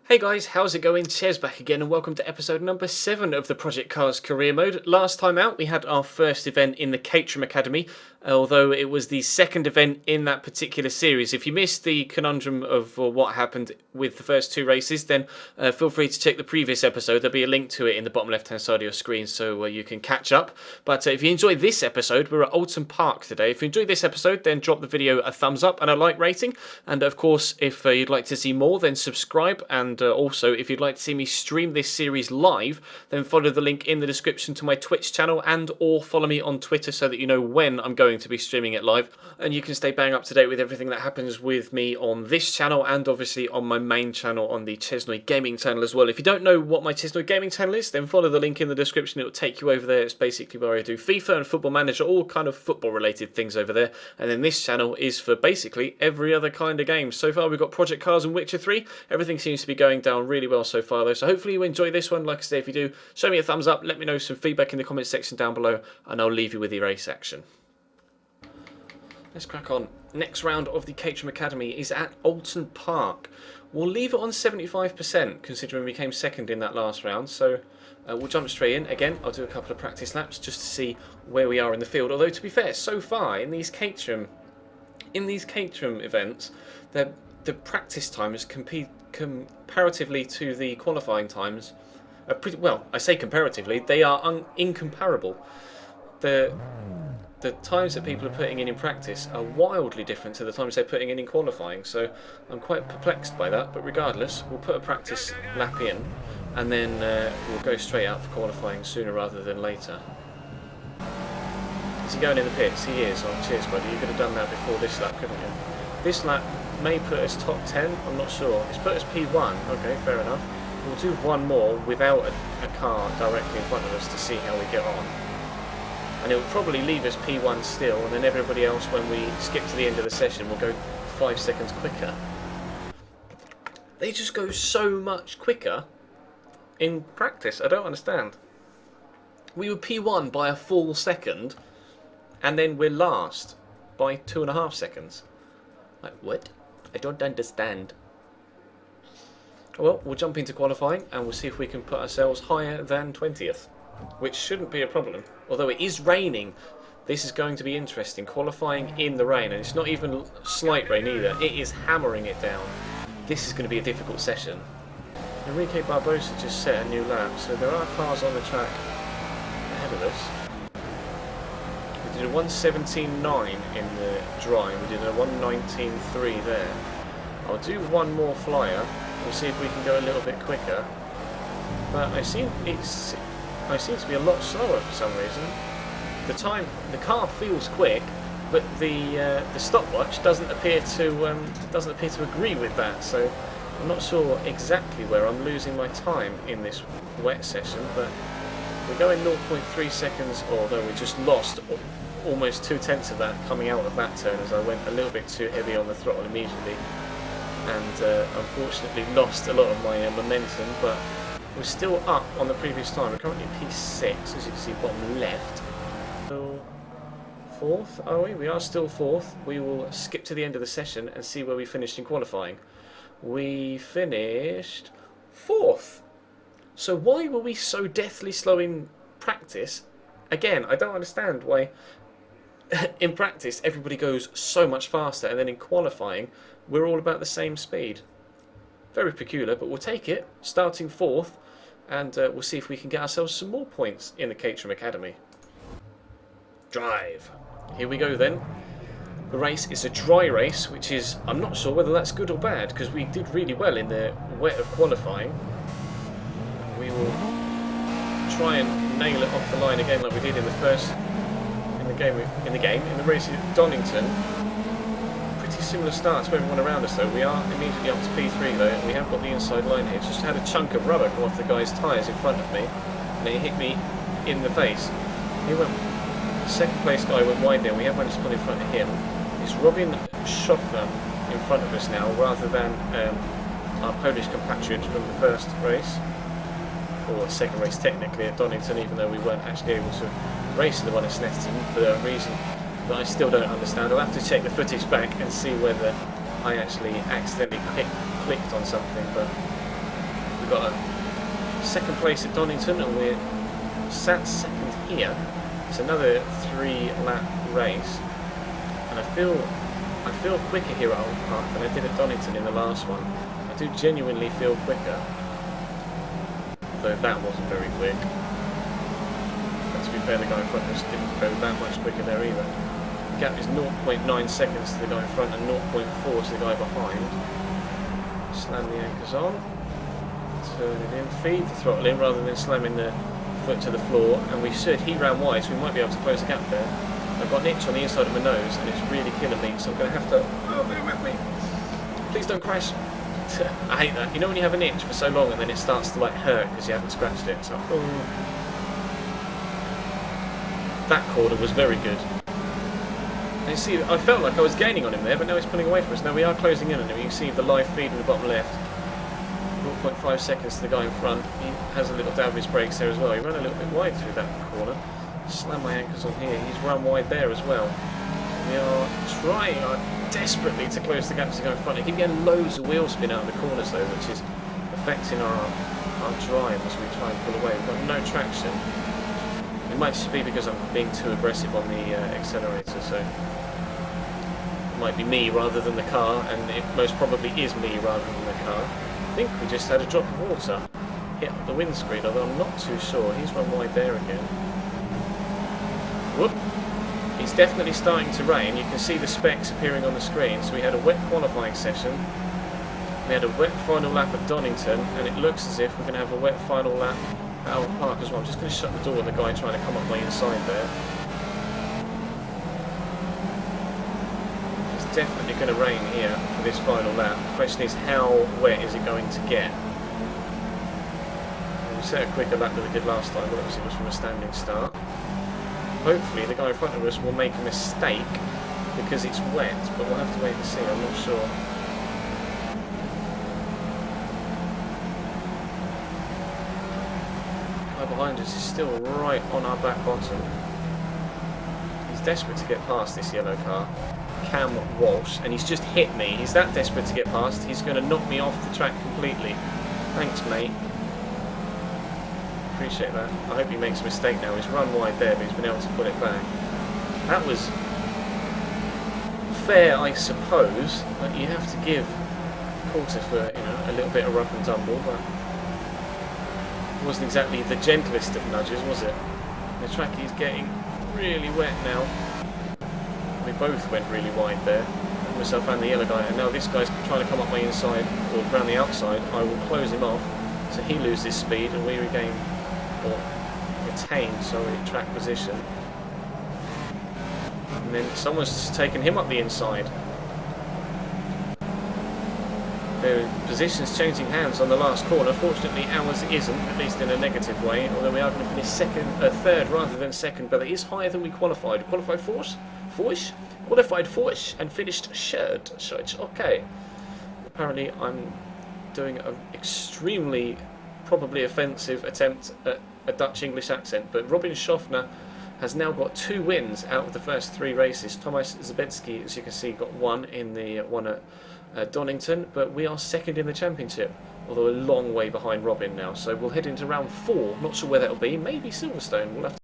Hey guys, how's it going? Ches back again and welcome to episode number 7 of the Project Cars career mode. Last time out we had our first event in the Caterham Academy, although it was the second event in that particular series. If you missed the conundrum of what happened with the first two races, then feel free to check the previous episode. There'll be a link to it in the bottom left hand side of your screen so you can catch up. But if you enjoyed this episode, we're at Oulton Park today. If you enjoyed this episode, then drop the video a thumbs up and a like rating. And of course, if you'd like to see more, then subscribe. And also, if you'd like to see me stream this series live, then follow the link in the description to my Twitch channel and or follow me on Twitter so that you know when I'm going to be streaming it live. And you can stay bang up to date with everything that happens with me on this channel and obviously on my main channel on the Chesnoid Gaming channel as well. If you don't know what my Chesnoid Gaming channel is, then follow the link in the description. It will take you over there. It's basically where I do FIFA and Football Manager, all kind of football related things over there. And then this channel is for basically every other kind of game. So far we've got Project Cars and Witcher 3. Everything seems to be going down really well so far though, so hopefully you enjoy this one. Like I say, if you do, show me a thumbs up, let me know some feedback in the comments section down below, and I'll leave you with the race action. Let's crack on. Next round of the Caterham Academy is at Oulton Park. We'll leave it on 75% considering we came second in that last round, so we'll jump straight in. Again, I'll do a couple of practice laps just to see where we are in the field, although to be fair, so far in these Caterham events, the practice time is comparatively to the qualifying times are pretty well. I say comparatively, they are incomparable. The times that people are putting in practice are wildly different to the times they're putting in qualifying. So I'm quite perplexed by that. But regardless, we'll put a practice lap in, and then we'll go straight out for qualifying sooner rather than later. Is he going in the pits? He is. Oh, cheers, buddy. You could have done that before this lap, couldn't you? This lap may put us top 10, I'm not sure. It's put us P1, okay, fair enough. We'll do one more without a car directly in front of us to see how we get on. And it will probably leave us P1 still, and then everybody else, when we skip to the end of the session, will go 5 seconds quicker. They just go so much quicker in practice, I don't understand. We were P1 by a full second, and then we're last by 2.5 seconds. Like, what? I don't understand. Well, we'll jump into qualifying and we'll see if we can put ourselves higher than 20th, which shouldn't be a problem. Although it is raining, this is going to be interesting. Qualifying in the rain, and it's not even slight rain either. It is hammering it down. This is going to be a difficult session. Enrique Barbosa just set a new lap, so there are cars on the track ahead of us. We did a 1:17.9 in the dry, we did a 1:19.3 there. I'll do one more flyer, we'll see if we can go a little bit quicker. But I seem to be a lot slower for some reason. The car feels quick, but the stopwatch doesn't appear to agree with that. So I'm not sure exactly where I'm losing my time in this wet session, but we're going 0.3 seconds, although we just lost almost 2/10 of that coming out of that turn as I went a little bit too heavy on the throttle immediately, and unfortunately lost a lot of my momentum, but we're still up on the previous time. We're currently P6, as you can see bottom left. So, 4th, are we? We are still 4th. We will skip to the end of the session and see where we finished in qualifying. We finished 4th. So why were we so deathly slow in practice? Again, I don't understand why in practice everybody goes so much faster, and then in qualifying we're all about the same speed. Very peculiar, but we'll take it. Starting 4th, and we'll see if we can get ourselves some more points in the Caterham Academy. Drive. Here we go then. The race is a dry race, which is, I'm not sure whether that's good or bad, because we did really well in the wet of qualifying. We will try and nail it off the line again like we did in the race at Donington. Pretty similar start to everyone around us though. We are immediately up to P3 though, and we have got the inside line here. Just had a chunk of rubber come off the guy's tyres in front of me, and it hit me in the face. The second place guy went wide there, and we have managed to pull in front of him. It's Robin Schoffer in front of us now, rather than our Polish compatriot from the first race, or second race technically at Donington, even though we weren't actually able to race the one at Snetterton for a reason that I still don't understand. I'll have to check the footage back and see whether I actually accidentally clicked on something, but got a second place at Donington, and we're sat second here. It's another 3-lap race, and I feel quicker here at Old Park than I did at Donington in the last one. I do genuinely feel quicker, though that wasn't very quick. But to be fair, the guy in front of us didn't go that much quicker there either. The gap is 0.9 seconds to the guy in front and 0.4 to the guy behind. Slam the anchors on, turn it in, feed the throttle in rather than slamming the foot to the floor, and we should. He ran wide, so we might be able to close the gap there. I've got an itch on the inside of my nose and it's really killing me, so I'm going to have to... Oh, bear with me. Please don't crash. I hate that. You know when you have an itch for so long and then it starts to like hurt because you haven't scratched it. So, that corner was very good. And you see, I felt like I was gaining on him there, but now he's pulling away from us. Now we are closing in on him. You can see the live feed in the bottom left. 0.5 seconds to the guy in front. He has a little dab of his brakes there as well. He ran a little bit wide through that corner. Slam my anchors on here. He's run wide there as well. We are trying desperately to close the gap to go in front. I keep getting loads of wheel spin out of the corners though, which is affecting our drive as we try and pull away. We've got no traction. It might just be because I'm being too aggressive on the accelerator, so it might be me rather than the car, and it most probably is me rather than the car. I think we just had a drop of water hit the windscreen, although I'm not too sure. He's run wide there again. Whoop! It's definitely starting to rain. You can see the specs appearing on the screen. So we had a wet qualifying session, we had a wet final lap at Donington, and it looks as if we're going to have a wet final lap at Old Park as well. I'm just going to shut the door and the guy trying to come up my inside there. It's definitely going to rain here for this final lap. The question is, how wet is it going to get? We set a quicker lap than we did last time, but obviously it was from a standing start. Hopefully the guy in front of us will make a mistake because it's wet, but we'll have to wait and see, I'm not sure. The guy behind us is still right on our back bottom. He's desperate to get past this yellow car, Cam Walsh, and he's just hit me. He's that desperate to get past, he's going to knock me off the track completely. Thanks, mate. Appreciate that. I hope he makes a mistake now. He's run wide there, but he's been able to put it back. That was fair, I suppose, but you have to give Coulter for, you know, a little bit of rough and tumble, but it wasn't exactly the gentlest of nudges, was it? The track is getting really wet now. We both went really wide there, myself and the yellow guy, and now this guy's trying to come up my inside or around the outside. I will close him off so he loses speed and we regain or retain, sorry, track position. And then someone's taken him up the inside. Their position's changing hands on the last corner. Fortunately ours isn't, at least in a negative way, although we are going to finish third rather than second, but it is higher than we qualified. Qualified fourth? Qualified fourth and finished third, so it's okay. Apparently I'm doing an extremely probably offensive attempt at a Dutch English accent, but Robin Schaffner has now got 2 wins out of the first 3 races. Tomasz Zabecki, as you can see, got 1 in the one at Donington, but we are second in the championship, although a long way behind Robin now. So we'll head into round 4. Not sure where that'll be. Maybe Silverstone. We'll have to